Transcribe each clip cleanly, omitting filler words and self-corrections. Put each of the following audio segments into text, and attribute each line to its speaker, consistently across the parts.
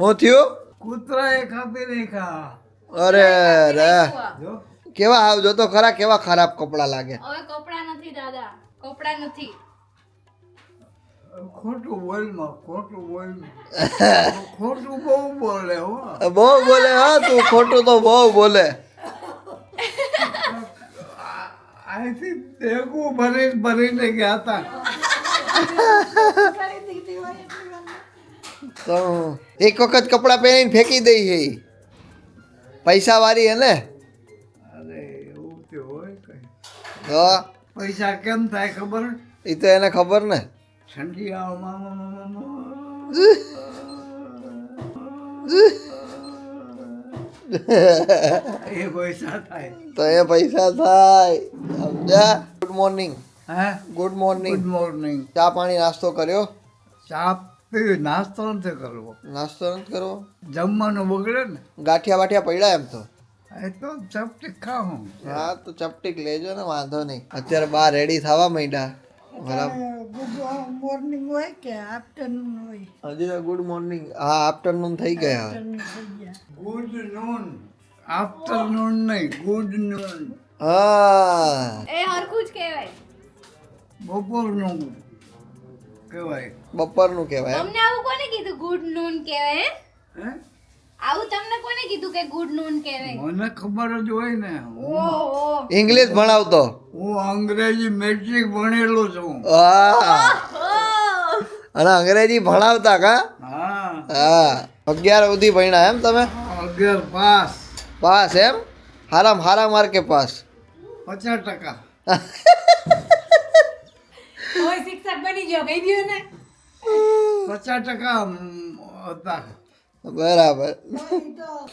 Speaker 1: હું થયું?
Speaker 2: કૂતરાએ કાપી નાખ્યા.
Speaker 1: અરે રે,
Speaker 2: જો
Speaker 1: કેવા આવ જો તો ખરા, કેવા ખરાબ કપડા લાગે.
Speaker 3: હવે કપડા નથી દાદા, કપડા નથી.
Speaker 2: ખોટું બોલમાં ખોટું ખોટું બહુ બોલે હો.
Speaker 1: બહુ બોલે હા તું, ખોટું તો બહુ બોલે.
Speaker 2: અહીંથી દેગું ભરીને ગયા હતા.
Speaker 1: તો એક વખત કપડાં પહેરીને ફેંકી દઈ છે પૈસા વાળી હે ને.
Speaker 2: અરે એવું તે હોય કઈ.
Speaker 1: તો
Speaker 2: પૈસા કેમ થાય ખબર?
Speaker 1: એ તો એને ખબર ને.
Speaker 2: ઠંડી એ પૈસા થાય.
Speaker 1: તો એ પૈસા થાય, સમજ્યા? Good morning.
Speaker 2: હે
Speaker 1: ગુડ મોર્નિંગ.
Speaker 2: Good morning.
Speaker 1: ચા પાણી નાસ્તો કર્યો?
Speaker 2: ચા પીવી, નાસ્તો નથી કરવો.
Speaker 1: નાસ્તો નથી કરવો?
Speaker 2: જમવાનું બગડે ને.
Speaker 1: ગાંઠિયા બાઠિયા પડ્યા એમ તો.
Speaker 2: એ તો ચપટી ખાવું.
Speaker 1: હા તો ચપટીક લેજો ને, વાંધો નહીં. અત્યારે બહાર રેડી થવા માંડ્યા. બરાબર.
Speaker 4: ગુડ મોર્નિંગ હોય કે આફ્ટરનૂન હોય?
Speaker 1: હજી તો ગુડ મોર્નિંગ. હા આફ્ટરનૂન થઈ ગયા.
Speaker 2: ગુડ નૂન, આફ્ટરનૂન નહીં, ગુડ નૂન.
Speaker 1: હા
Speaker 3: એ હરખું જ કહેવાય.
Speaker 2: બપોરનું કહેવાય.
Speaker 1: બપોરનું કહેવાય એમ?
Speaker 3: તમને આવું કોને કીધું ગુડ નૂન કહેવાય?
Speaker 2: હે
Speaker 3: આવું તમને કોને કીધું કે ગુડ નૂન કહેવાય?
Speaker 2: મને ખબર જ હોય ને.
Speaker 3: ઓહો.
Speaker 1: ઇંગ્લિશ ભણાવતો.
Speaker 2: હું અંગ્રેજી મેટ્રિક ભણેલો છું.
Speaker 1: હા અને અંગ્રેજી ભણાવતા કા?
Speaker 2: હા,
Speaker 1: હા 11 સુધી ભણ્યા એમ તમે?
Speaker 2: 11 પાસ.
Speaker 1: પાસ એમ? હારામ હારા માર્કે પાસ.
Speaker 2: 50%.
Speaker 4: કોઈ શિક્ષક બની ગયો કહી દો ને.
Speaker 2: 50% હતા.
Speaker 1: બરાબર.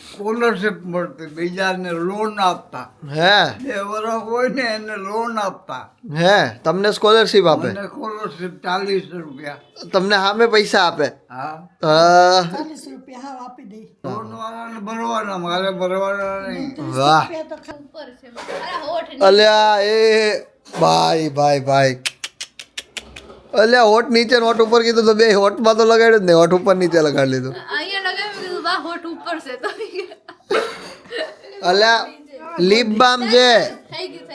Speaker 2: સ્કોલરશીપ મળતી, બીજાને લોન આપતા.
Speaker 1: હે
Speaker 2: 2 વર્ષ હોય ને એને લોન આપતા.
Speaker 1: હે તમને સ્કોલરશીપ આપે?
Speaker 2: મને સ્કોલરશીપ 40 રૂપિયા.
Speaker 1: તમને સામે પૈસા આપે?
Speaker 2: હા,
Speaker 4: 40 રૂપિયા હાવ આપી દઈ.
Speaker 2: લોન વાળાને ભરવાના, મારે ભરવાના નહીં.
Speaker 1: વાહ.
Speaker 4: રૂપિયા તો ખા-
Speaker 3: ઉપર છે બધા. અરે હોઠ નહીં.
Speaker 1: અલ્યા એ ભાઈ ભાઈ ભાઈ, અલ્યા હોઠ નીચે ને હોઠ ઉપર કીધું તો બે હોઠમાં તો લગાડ્યું જ નહીં, હોઠ ઉપર નીચે લગાડી લીધું.
Speaker 3: અહીંયા લગાવી કીધું બા હોઠ ઉપર છે તો
Speaker 1: અલ્યા લીપ બામ છે,
Speaker 3: થઈ ગયું.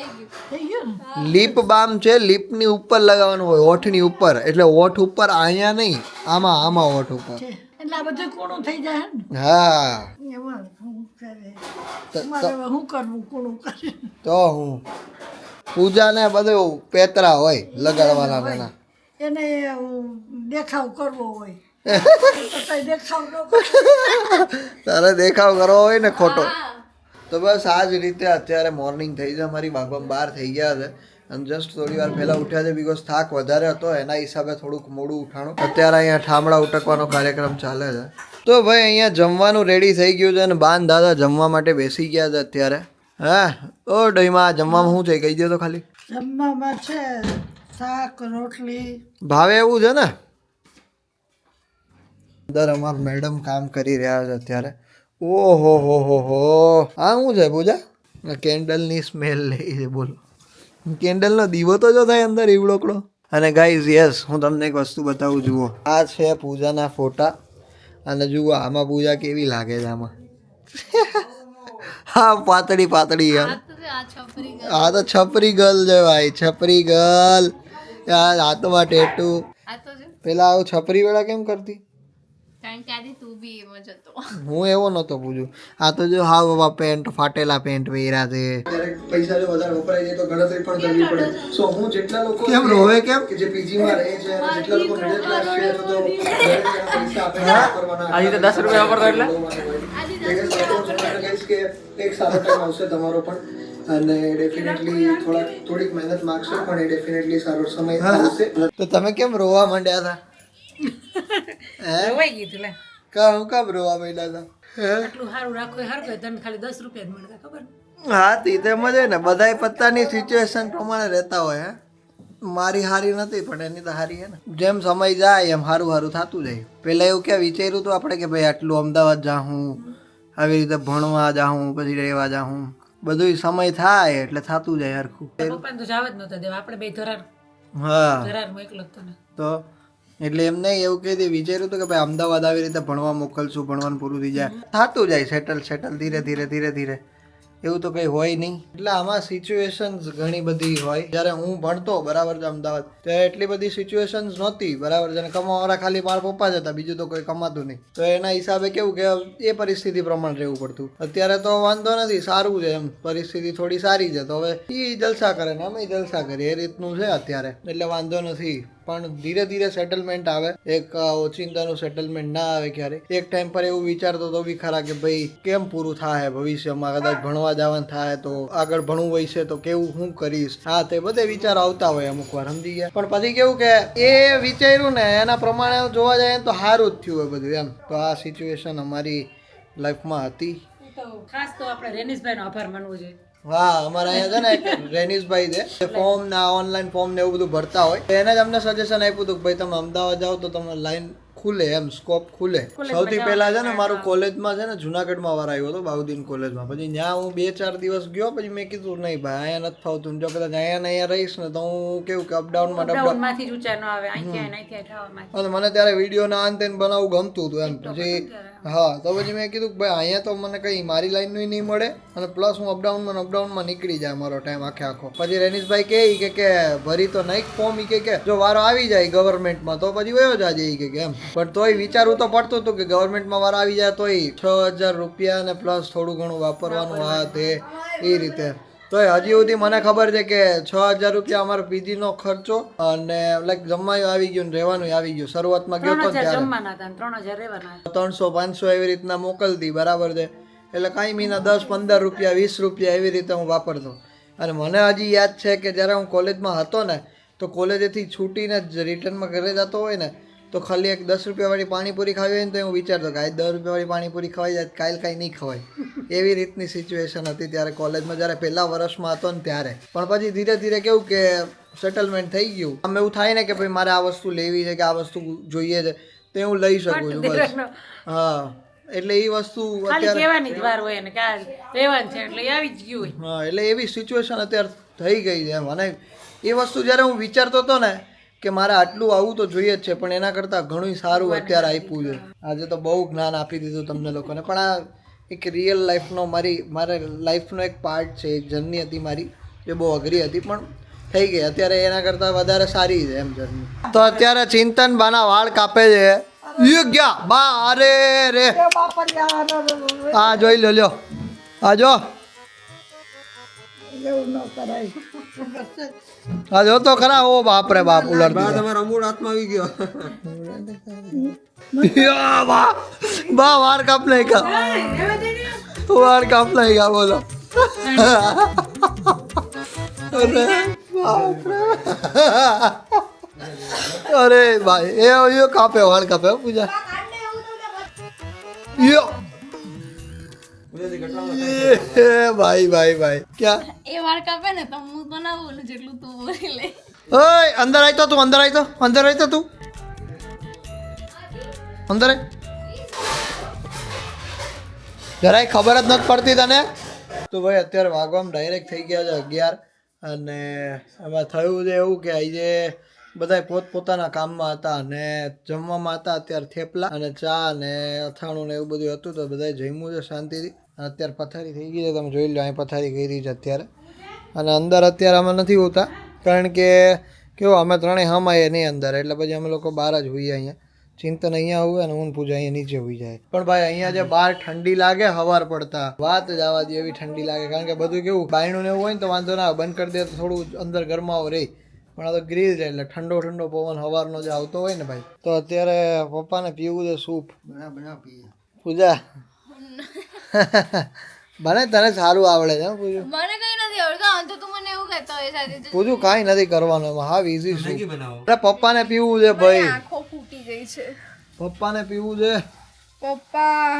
Speaker 4: થઈ ગયું ને?
Speaker 1: લીપ બામ છે, લીપની ઉપર લગાવવાનું હોય, હોઠની ઉપર. એટલે હોઠ ઉપર, અહીંયા નહીં, આમાં આમાં હોઠ ઉપર.
Speaker 4: છે. એટલે આ બધું કૂણું થઈ જાય ને.
Speaker 1: હા
Speaker 4: એમાં શું કરે?
Speaker 1: તો-
Speaker 4: મારે હવે શું કરવું કૂણું કરે?
Speaker 1: તો હું પૂજાને બધું પેતરા હોય લગાડવાના એના.
Speaker 4: એને દેખાવ કરવો હોય તો કઈ દેખાવ ન કરે.
Speaker 1: તારે દેખાવ કરવો હોય ને ખોટો. તો બસ આ જ રીતે અત્યારે મોર્નિંગ થઈ છે અમારી, ભાગમાં 12 થઈ ગયા છે અને જસ્ટ થોડી વાર પહેલાં ઉઠ્યા છે બિકોઝ થાક વધારે હતો, એના હિસાબે થોડુંક મોડું ઉઠાણું. અત્યારે અહીંયા ઠામડા ઉટકવાનો કાર્યક્રમ ચાલે છે. તો ભાઈ અહીંયા જમવાનું રેડી થઈ ગયું છે અને બાન દાદા જમવા માટે બેસી ગયા છે અત્યારે. હા ઓ ડઈમાં જમવામાં શું છે કહી દો તો ખાલી.
Speaker 4: જમવામાં છે શાક રોટલી.
Speaker 1: ભાવે એવું છે ને? અંદર અમાર મેડમ કામ કરી રહ્યા છે અત્યારે. ઓહો હો આ શું છે પૂજા? કેન્ડલની સ્મેલ લઈ છે, બોલો. કેન્ડલનો દીવો તો જો થાય અંદર ઈવડોકડો. અને ગાઈઝ યસ હું તમને એક વસ્તુ બતાવું, જુઓ આ છે પૂજાના ફોટા અને જુઓ આમાં પૂજા કેવી લાગે છે આમાં. હા પાતળી પાતળી યાર.
Speaker 3: આ છોકરી
Speaker 1: આ તો છપરી ગર્લ છે ભાઈ, છપરી ગર્લ. યાર હાથમાં ટેટુ.
Speaker 3: આ તો જો
Speaker 1: પેલા આવું છપરી વેળા કેમ કરતી?
Speaker 3: કારણ કે આથી તું બી એમ જ હતો.
Speaker 1: હું એવો નતો પૂછું. આ તો જો હાવ પેન્ટ ફાટેલા પેન્ટ પહેર્યા છે. પૈસા જો વધારે વપરાય જાય તો ગણતરી પણ કરવી પડે. સો હું જેટલા લોકો કેમ રોવે કેમ કે જે પીજી માં રહે છે અને જેટલા લોકો મિડલ ક્લાસ છે તો પૈસા આપે કરવાના.
Speaker 5: આજે તો 10 રૂપિયા વાપરતો એટલે
Speaker 1: કે એક સારો ટાઈમ આવશે તમારો પણ અને ડેફિનેટલી થોડીક મહેનત માંગશે પણ એ ડેફિનેટલી સારો સમય આવશે. તો તમે કેમ રોવા માંડ્યા હતા?
Speaker 4: રવાઈ ગઈ તું લે.
Speaker 1: હું કામ રોવા માંડ્યા હતા?
Speaker 4: આટલું સારું રાખો હરકો તને ખાલી 10 રૂપિયા જ મળતા ખબર ને?
Speaker 1: હા તે મજા ને, બધાય પત્તાની સિચ્યુએશન પ્રમાણે રહેતા હોય. હે મારી હારી નથી પણ એની તો હારી હે ને. જેમ સમય જાય એમ હારું હારું થતું જાય. પેલા એવું ક્યાં વિચાર્યું હતું આપણે કે ભાઈ આટલું અમદાવાદ જાઉં, આવી રીતે ભણવા જાઉં, પછી રહેવા જાઉં, બધું સમય થાય એટલે થતું જાય હરખું.
Speaker 4: પપ્પાને તો જાવ જ નહોતા દેવા, આપણે બે ધરાર
Speaker 1: હા
Speaker 4: ધરાર માં એકલો જ તને.
Speaker 1: તો એટલે એમ નહીં એવું કહી દે વિચાર્યું હતું કે ભાઈ અમદાવાદ આવી રીતે ભણવા મોકલશું, ભણવાનું પૂરું થઈ જાય, થતું જાય સેટલ ધીરે ધીરે એવું તો કંઈ હોય નહીં. એટલે આમાં સિચ્યુએશન્સ ઘણી બધી હોય. જ્યારે હું ભણતો બરાબર છે અમદાવાદ, ત્યારે એટલી બધી સિચ્યુએશન્સ નહોતી બરાબર છે, અને કમાવાળા ખાલી મારા પપ્પા જ હતા, બીજું તો કોઈ કમાતું નહીં. તો એના હિસાબે કેવું કે એ પરિસ્થિતિ પ્રમાણે રહેવું પડતું. અત્યારે તો વાંધો નથી, સારું છે એમ, પરિસ્થિતિ થોડી સારી છે, તો હવે એ જલસા કરે ને અમે જલસા કરીએ, એ રીતનું છે અત્યારે, એટલે વાંધો નથી. પણ ધીરે ધીરે સેટલમેન્ટ આવે, એક ઓચિંતાનું સેટલમેન્ટ ના આવે ક્યારેક. એક ટાઈમ પર એવું વિચારતો તો બી ખરા કે ભાઈ કેમ પૂરું થાય ભવિષ્યમાં, કદાચ ભણવા જવાનું થાય તો આગળ ભણવું હોય છે તો કેવું હું કરીશ, હા તે બધે વિચાર આવતા હોય અમુક વાર, સમજી ગયા. પણ પછી કેવું કે એ વિચાર્યું ને એના પ્રમાણે જોવા જાય તો સારું જ થયું હોય બધું એમ. તો આ સિચ્યુએશન અમારી લાઈફમાં હતી.
Speaker 5: ખાસ તો આપણે રેનીશભાઈનો આભાર માનવો જોઈએ.
Speaker 1: હા, અમારા અહીંયા છે ને એક રેનીશભાઈ છે, ફોર્મ ને ઓનલાઈન ફોર્મ ને એવું બધું ભરતા હોય, એને જ અમને સજેશન આપ્યું હતું કે ભાઈ તમે અમદાવાદ જાઓ તો તમને લાઈન ખુલે એમ, સ્કોપ ખુલે. સૌથી પહેલા છે ને મારું કોલેજમાં છે ને જુનાગઢમાં વાર આવ્યો હતો, બાઉદીન કોલેજમાં. પછી ત્યાં હું 2-4 દિવસ ગયો, પછી મેં કીધું નહીં ભાઈ અહીંયા નથી ફાવતું, જો કદાચ અહીંયા રહીશ ને તો હું કેવું કે
Speaker 5: અપડાઉનમાંથી જ ઊંચા ન આવે, અહીંથી થવામાં.
Speaker 1: અને મને ત્યારે વિડીયો ના અંતે બનાવવું ગમતું હતું એમ. પછી હા, તો પછી મેં કીધું કે ભાઈ અહીંયા તો મને કંઈ મારી લાઈનનું નહીં મળે, અને પ્લસ હું અપડાઉનમાં નીકળી જાય મારો ટાઈમ આખો. પછી રેનીશભાઈ કે ભરી તો નહીં ફોર્મ, કે જો વારો આવી જાય ગવર્મેન્ટમાં તો પછી વયો જાજે કે એમ. પણ તોય વિચારવું તો પડતું હતું કે ગવર્મેન્ટમાં વારો આવી જાય તોય 6,000 રૂપિયા ને પ્લસ થોડું ઘણું વાપરવાનું, આ તે એ રીતે. તોય હજી સુધી મને ખબર છે કે 6,000 રૂપિયા અમારો પીજીનો ખર્ચો અને લાઈક જમવાનું આવી ગયું ને રહેવાનું આવી ગયું. શરૂઆતમાં ગયો તો ત્યારે 300-500 એવી રીતના મોકલતી બરાબર છે. એટલે કાંઈ મહિના 10-15 રૂપિયા 20 રૂપિયા એવી રીતે હું વાપરતો. અને મને હજી યાદ છે કે જ્યારે હું કોલેજમાં હતો ને, તો કોલેજેથી છૂટીને જ રિટર્નમાં ઘરે જતો હોય ને, તો ખાલી એક 10 રૂપિયાવાળી પાણીપુરી ખાવી હોય ને તો હું વિચારતો કે આજ 10 રૂપિયાવાળી પાણીપુરી ખવાઈ જાય, કાલ કાંઈ નહીં ખવાય. એવી રીતની સિચ્યુએશન હતી ત્યારે કોલેજમાં, જ્યારે પહેલા વર્ષમાં હતો ને ત્યારે. પણ પછી ધીરે ધીરે કેવું કે સેટલમેન્ટ થઈ ગયું. આમ એવું થાય ને કે ભાઈ મારે આ વસ્તુ લેવી છે કે આ વસ્તુ જોઈએ છે તો હું લઈ શકું છું બસ. હા, એટલે એ વસ્તુ અત્યારે
Speaker 5: કહેવાની જ વાર હોય ને કે લેવાનું છે એટલે આવી જ ગયું હોય.
Speaker 1: હા, એટલે એવી સિચ્યુએશન અત્યારે થઈ ગઈ છે એમ. અને એ વસ્તુ જ્યારે હું વિચારતો હતો ને કે મારે આટલું આવું તો જોઈએ જ છે, પણ એના કરતાં ઘણું સારું અત્યારે આપ્યું છે. આજે તો બહુ જ્ઞાન આપી દીધું તમને લોકોને, પણ આ એક રિયલ લાઈફનો મારે લાઈફનો એક પાર્ટ છે, એક જર્ની હતી મારી, એ બહુ અઘરી હતી પણ થઈ ગઈ. અત્યારે એના કરતાં વધારે સારી છે એમ જર્ની. તો અત્યારે ચિંતન બાના વાળ કાપે છે. ગયા બા, અરે રે હા જોઈ લો, આ જો
Speaker 4: એવું ન કરાય.
Speaker 1: આ જો તો ખરા. ઓ બાપ રે બાપ, ઉલટ
Speaker 2: તમારા મૂળ હાથમાં આવી ગયો.
Speaker 1: બા વાળ કાપ નાખ્યા, વાળ કાપ નાખ્યા, બોલો. અરે બાપ રે, અરે ભાઈ એ કાપે, વાળ કાપે પૂજા. ભાઈ ક્યાં
Speaker 3: એ વાળ કાપે ને તો હું તો ના બોલું જેટલું તું બોલી લે.
Speaker 1: ઓય અંદર આવી તો તું, અંદર આવી તો તું અંદર. જરાય ખબર જ નથી પડતી તને. તો ભાઈ અત્યારે વાગવામાં ડાયરેક્ટ થઈ ગયા છે 11, અને એમાં થયું છે એવું કે આજે બધા પોતપોતાના કામમાં હતા અને જમવામાં હતા. અત્યારે થેપલા અને ચા અને અથાણું ને એવું બધું હતું, તો બધા જમ્યું છે શાંતિથી. અને અત્યારે પથારી થઈ ગઈ છે, તમે જોઈ લો અહીં પથારી કરી છે અત્યારે. અને અંદર અત્યારે અમે નથી હોતા, કારણ કે કેવું અમે ત્રણેય હમાઈએ નહીં અંદર, એટલે પછી અમે લોકો બહાર જ હોઈએ. અહીંયા ચિંતન અહીંયા હોય અને હું પૂજા અહીંયા નીચે હોઈ જાય. પણ ભાઈ અહીંયા જે બહાર ઠંડી લાગે હવાર પડતા, વાત જ આવા દે એવી ઠંડી લાગે. કારણ કે બધું કેવું બાયણું ને એવું હોય ને તો વાંધો ના આવે, બંધ કરી દે તો થોડું અંદર ગરમાવો રહે. પણ આ તો ગ્રીલ છે એટલે ઠંડો પવન હવારનો જે આવતો હોય ને ભાઈ. તો અત્યારે પપ્પાને પીવું છે સૂપ. પૂજા બને તને સારું આવડે છે પૂજું?
Speaker 3: મને કઈ નથી આવડતું, આમ તો તું મને એવું કહેતો હોય સાથે.
Speaker 1: પૂજું કાંઈ નથી કરવાનું એમાં, હા ઈઝી સૂપ. અરે પપ્પાને પીવું છે ભાઈ,
Speaker 3: આંખો ફૂટી ગઈ છે.
Speaker 1: પપ્પાને પીવું છે.
Speaker 3: પપ્પા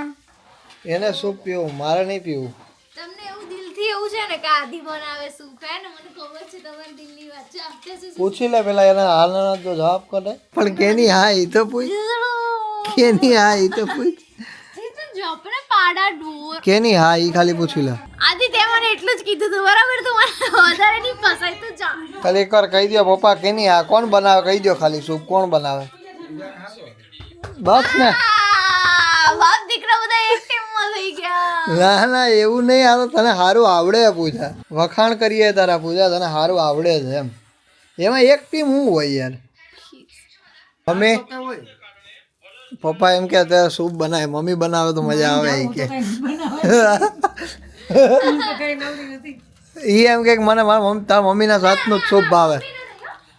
Speaker 1: એને સૂપ પીવું, મારે નહીં પીવું.
Speaker 3: તમને એવું દિલથી એવું છે ને કે આદિ બનાવે સૂપ, હે ને? મને ખબર છે તમારી દિલની વાત છે. આપતે છે
Speaker 1: પૂછી લે પેલા એને હાલના તો જવાબ કરે. પણ કેની હા એ તો પૂછ, કેની હા એ તો પૂછ,
Speaker 3: જોપને પાડા ઢોર
Speaker 1: કેની હા એ ખાલી પૂછી લે.
Speaker 3: આદિ તે મને એટલું જ કીધું હતું બરાબર, તું મને વધારે નહીં ફસાય તો જા.
Speaker 1: ખાલી એકવાર કહી દો પપ્પા કેની હા કોણ બનાવે, કહી દો ખાલી સૂપ કોણ બનાવે. બસ ને
Speaker 3: બાપ દીકરા બધા એક ટીમમાં થઈ ગયા.
Speaker 1: ના ના એવું નહીં, આ તો તને સારું આવડે પૂજા, વખાણ કરીએ તારા પૂજા, તને સારું આવડે છે એમ. એમાં એક ટીમ હું હોય યાર. મમ્મી પપ્પા એમ કે અત્યારે સૂપ બનાવે, મમ્મી બનાવે તો મજા આવે એ કે. ઈ એમ કે મને મારા મમ્મી તારા મમ્મીના હાથનું જ સૂપ ભાવે.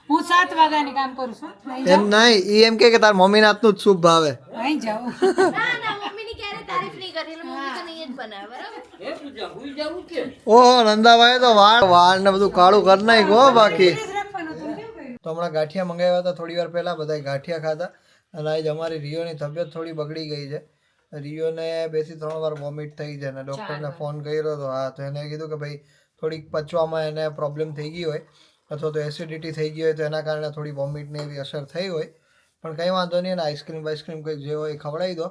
Speaker 5: હું 7 વાગ્યાની કામ કરું છું.
Speaker 1: એમ નહીં, ઈ એમ કે તારા મમ્મીના હાથનું જ સૂપ ભાવે.
Speaker 5: અહીં જાઉં.
Speaker 3: ના મમ્મીની ક્યારે તારીફ નહીં કરી એટલે મમ્મી તો નહીં જ બનાવે બરાબર.
Speaker 1: ઓહો નંદાભાઈ તો વાળ ને બધું કાળું કરી નાખ્યું બાકી. તો હમણાં ગાંઠિયા મંગાવ્યા હતા થોડી વાર પહેલા, બધા ગાંઠિયા ખાધા. અને આજે અમારી રિયોની તબિયત થોડી બગડી ગઈ છે. રિયોને 2 થી 3 વાર વોમિટ થઈ છે અને ડૉક્ટરને ફોન કર્યો હતો. હા, તો એને કીધું કે ભાઈ થોડીક પચવામાં એને પ્રોબ્લેમ થઈ ગઈ હોય અથવા તો એસિડિટી થઈ ગઈ હોય, તો એના કારણે થોડી વોમિટની એવી અસર થઈ હોય. પણ કંઈ વાંધો નહીં, એને આઈસ્ક્રીમ વાઈસ્ક્રીમ કંઈક જે હોય એ ખવડાવી દો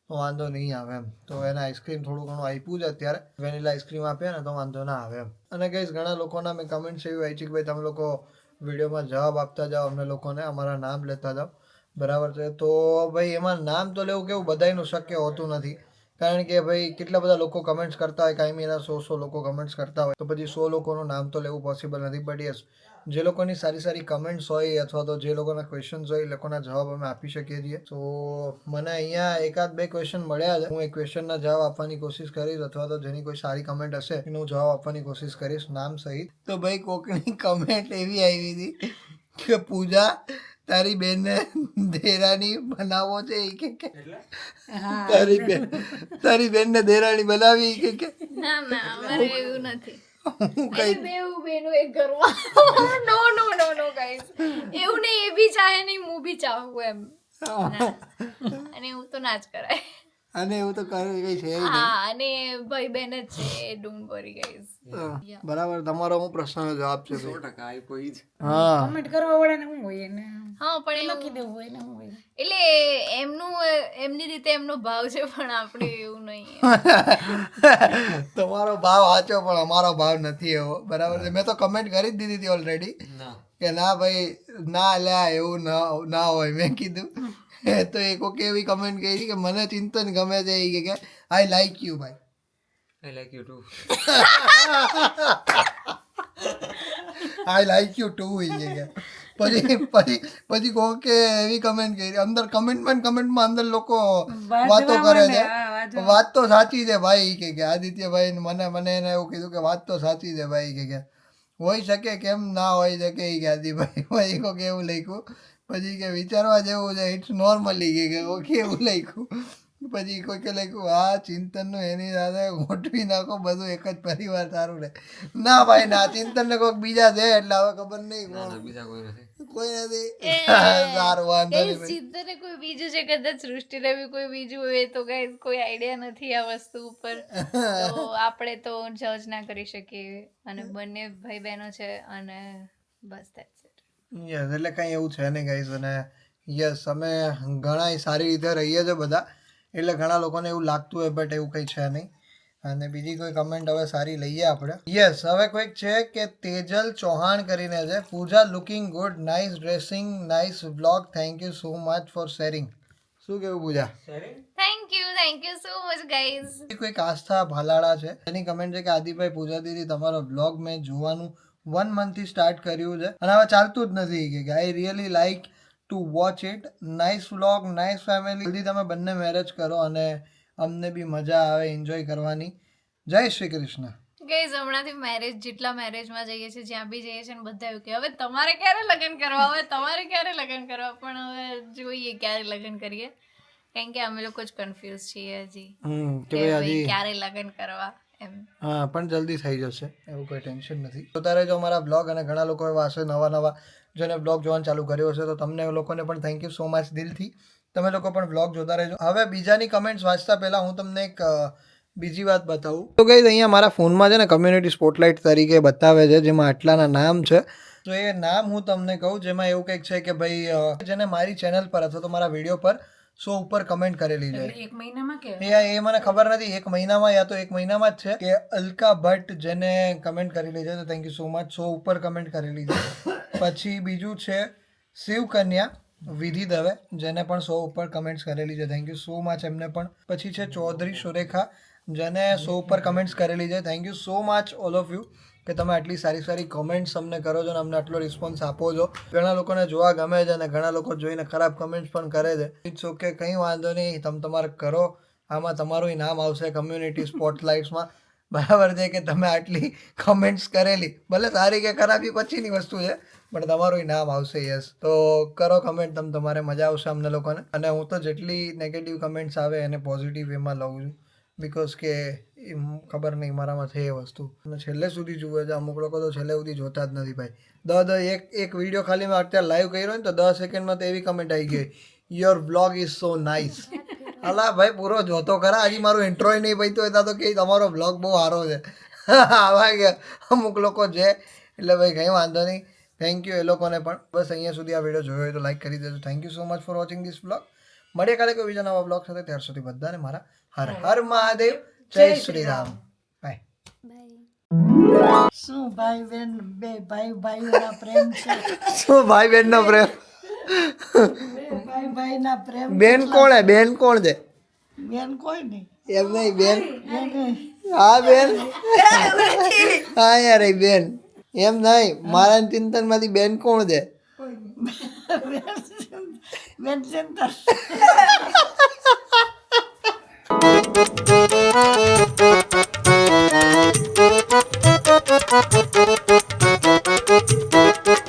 Speaker 1: તો વાંધો નહીં આવે એમ. તો એને આઈસ્ક્રીમ થોડું ઘણું આપ્યું છે અત્યારે, વેનીલા આઈસ્ક્રીમ આપે ને તો વાંધો ના આવે એમ. અને કંઈ ઘણા લોકોના મેં કમેન્ટ્સ એવી આવી છે કે ભાઈ તમે લોકો વિડીયોમાં જવાબ આપતા જાઓ અમને લોકોને, અમારા નામ લેતા જાઓ, બરાબર છે. તો ભાઈ એમાં નામ તો લેવું કેવું બધાયનું શક્ય હોતું નથી, કારણ કે ભાઈ કેટલા બધા લોકો કમેન્ટ્સ કરતા હોય, કાંઈ એના 100 લોકો કમેન્ટ્સ કરતા હોય, તો પછી 100 લોકોનું નામ તો લેવું પોસિબલ નથી. બટ યસ, જે લોકોની સારી સારી કમેન્ટ્સ હોય અથવા તો જે લોકોના ક્વેશ્ચન્સ હોય એ લોકોના જવાબ અમે આપી શકીએ છીએ. તો મને અહીંયા 1-2 ક્વેશ્ચન મળ્યા છે, હું એ ક્વેશ્ચનના જવાબ આપવાની કોશિશ કરીશ, અથવા તો જેની કોઈ સારી કમેન્ટ હશે એનો જવાબ આપવાની કોશિશ કરીશ નામ સહિત. તો ભાઈ કોકની કમેન્ટ એવી આવી હતી કે પૂજા તારી બેનને દેરાણી બનાવો છે એ કે તારી બેનને દેરાણી બનાવી કે
Speaker 3: ના અમારે એવું નથી.
Speaker 1: હું કઈ
Speaker 3: બેવું બેનું એક ઘરમાં. નો નો નો નો ગાઈસ, એવું નહીં, એ બી ચાહે નહીં હું બી ચાહું એમ. અને એવું તો ના જ કરાય.
Speaker 1: અને એવું તો કરે કઈ છે નહીં.
Speaker 3: હા, અને ભાઈ બહેન જ છે, ડોન્ટ વરી ગાઈસ.
Speaker 1: બરાબર, તમારો હું પ્રશ્નનો જવાબ છે.
Speaker 2: 100% આપ્યો ઈ જ.
Speaker 1: હા,
Speaker 5: કમેન્ટ કરવા વાળાને શું હોય એને
Speaker 3: હા પણ
Speaker 5: લખી દેવું હોય ને શું હોય.
Speaker 3: એટલે એમની રીતે એમનો ભાવ છે, પણ આપણે એવું નહીં.
Speaker 1: તમારો ભાવ સાચો પણ અમારો ભાવ નથી એવો, બરાબર છે. મેં તો કમેન્ટ કરી જ દીધી હતી ઓલરેડી કે ના ભાઈ ના લ્યા એવું ના હોય. મેં કીધું તો એ કોકે એવી કમેન્ટ કરી કે મને ચિંતન ગમે છે એ કે આઈ લાઈક યુ ભાઈ.
Speaker 2: I like you too.
Speaker 1: I like you too એ કે પછી કોકે એવી કમેન્ટ કરી, અંદર કમેન્ટમાં અંદર લોકો વાતો કરે છે. વાત તો સાચી છે ભાઈ કે આદિત્યભાઈ મને એને એવું કીધું કે વાત તો સાચી છે ભાઈ કે હોઈ શકે કેમ ના હોઈ શકે એ કે આદિભાઈ ભાઈ કોકે એવું લખ્યું. પછી કે વિચારવા જેવું છે, ઇટ્સ નોર્મલી કે ઓકે એવું લખ્યું. પછી કોઈકે લખ્યું હા ચિંતનનું એની સાથે ગોઠવી નાખો, બધું એક જ પરિવાર સારું રહે. ના ભાઈ ના, ચિંતનને કોઈક બીજા છે એટલે હવે ખબર નહીં કોણ.
Speaker 2: બીજા કોઈ નથી.
Speaker 1: કોઈ નથી. સારું વાંધો નહીં ભાઈ.
Speaker 3: સિદ્ધને કોઈ બીજું છે, કદાચ સૃષ્ટિને બી કોઈ બીજું હોય તો ગાઈસ કોઈ આઈડિયા નથી આ વસ્તુ ઉપર, તો આપણે તો જજ ના કરી શકીએ. અને બંને ભાઈ બહેનો છે અને બસ that's it.
Speaker 1: યસ, એટલે કંઈ એવું છે નહીં ગાઈસ. અને યસ, અમે ઘણા સારી રીતે રહીએ છીએ બધા, એટલે ઘણા લોકોને એવું લાગતું હોય બટ એવું કંઈ છે નહીં. અને બીજી કોઈ કમેન્ટ હવે સારી લઈએ આપણે. યસ, હવે કોઈક છે કે તેજલ ચૌહાણ કરીને છે, Pooja looking good, nice dressing, nice vlog, thank you so much for sharing. શું કેવું Pooja?
Speaker 3: Thank you so much guys.
Speaker 1: કોઈક આસ્થા ભાલાળા છે, એની કમેન્ટ છે કે આદિભાઈ પૂજા દીદી તમારો બ્લોગ મેં જોવાનું 1 month થી સ્ટાર્ટ કર્યું છે અને હવે ચાલતું જ નથી કે I really like to watch it, nice vlog, nice family. જલ્દી તમે બંને મેરેજ કરો અને અમને બી મજા આવે એન્જોય કરવાની. જય શ્રી કૃષ્ણ.
Speaker 3: ગાઈઝ હમણાંથી જેટલા મેરેજમાં જઈએ છીએ, જ્યાં બી જઈએ છીએ ને બધા એવું કે હવે તમારે ક્યારે લગ્ન કરવા, હવે તમારે ક્યારે લગ્ન કરવા. પણ હવે જોઈએ ક્યારે લગ્ન કરીએ, કારણ કે અમે લોકો જ કન્ફ્યુઝ છીએ હજી કે ભાઈ ક્યારે લગ્ન કરવા એમ.
Speaker 1: હા, પણ જલ્દી થઈ જશે, એવું કોઈ ટેન્શન નથી. તો તારે જો અમારા બ્લોગ, અને ઘણા લોકો એવા હશે નવા જેને બ્લોગ જોવાનું ચાલુ કર્યો હશે, તો તમને લોકોને પણ થેન્ક યુ સો મચ દિલથી. તમે લોકો પણ બ્લોગ જોતા રહેજો. હવે બીજાની કમેન્ટ્સ વાંચતા પહેલાં હું તમને એક બીજી વાત બતાવું. તો ગાઈઝ અહીંયા મારા ફોનમાં છે ને કમ્યુનિટી સ્પોટલાઇટ તરીકે બતાવે છે, જેમાં આટલાના નામ છે. તો એ નામ હું તમને કહું, જેમાં એવું કંઈક છે કે ભાઈ જેને મારી ચેનલ પર અથવા તો મારા વિડીયો પર 100 ઉપર કમેન્ટ કરેલી છે.
Speaker 5: એક મહિનામાં કે
Speaker 1: એ મને ખબર નથી, 1 મહિનામાં યા તો 1 મહિનામાં જ છે કે અલકા ભટ્ટ જેને કમેન્ટ કરેલી છે, તો થેન્ક યુ સો મચ, 100 ઉપર કમેન્ટ કરેલી છે. પછી બીજું છે શિવ કન્યા, વિધિ દવે જેને પણ 100 ઉપર કમેન્ટ્સ કરેલી છે, થેન્ક યુ સો મચ એમને પણ. પછી છે ચૌધરી સુરેખા જેને 100 ઉપર કમેન્ટ્સ કરેલી છે, thank you so much all of you કે તમે આટલી સારી સારી કમેન્ટ્સ અમને કરો છો અને અમને આટલો રિસ્પોન્સ આપો છો. ઘણા લોકોને જોવા ગમે છે અને ઘણા લોકો જોઈને ખરાબ કમેન્ટ્સ પણ કરે છે. ઇટ્સ ઓકે, કંઈ વાંધો નહીં, તમે તમારે કરો. આમાં તમારું નામ આવશે કમ્યુનિટી સ્પોટલાઇટ્સમાં. બરાબર છે કે તમે આટલી કમેન્ટ્સ કરેલી, ભલે સારી કે ખરાબ એ પછીની વસ્તુ છે, પણ તમારું નામ આવશે. યસ, તો કરો કમેન્ટ, તમારે મજા આવશે અમને લોકોને. અને હું તો જેટલી નેગેટિવ કમેન્ટ્સ આવે એને પોઝિટિવ વેમાં લઉં છું, બિકોઝ કે ખબર નહીં મારામાં છે એ વસ્તુ. અને છેલ્લે સુધી જુએ છે, અમુક લોકો તો છેલ્લે સુધી જોતા જ નથી ભાઈ. એક વિડીયો ખાલી મેં અત્યારે લાઈવ કર્યો ને તો 10 સેકન્ડમાં તો એવી કમેન્ટ આવી ગઈ, your vlog is so nice. અલા ભાઈ પૂરો જોતો ખરા, હજી મારું ઇન્ટ્રોય નહીં પૈતું હતા તો કે તમારો વ્લોગ બહુ સારો છે. આવા ગયા અમુક લોકો છે, એટલે ભાઈ કંઈ વાંધો નહીં, થેન્ક યુ એ લોકોને પણ. બસ અહીંયા સુધી આ વિડીયો જોયો હોય તો લાઈક કરી દેજો. Thank you so much for watching this vlog. મળીએ કાલે કોઈ બીજા નવા વ્લોગ સાથે. ત્યાર સુધી બધાને મારા હર હર મહાદેવ, જય શ્રી રામ, બાય.
Speaker 4: શું ભાઈ બેન, બે ભાઈ ભાઈઓના પ્રેમ છે,
Speaker 1: શું ભાઈ બહેનનો પ્રેમ?
Speaker 4: બે ભાઈ ભાઈના પ્રેમ.
Speaker 1: બેન કોણ હે? બેન કોણ છે?
Speaker 4: બેન કોઈ નહીં.
Speaker 1: એમ નહીં બેન,
Speaker 4: બેન
Speaker 1: હા બેન, હા યાર એ બેન, એમ નહીં, મારા ચિંતન માંથી બેન કોણ છે?
Speaker 4: બેન ચિંતા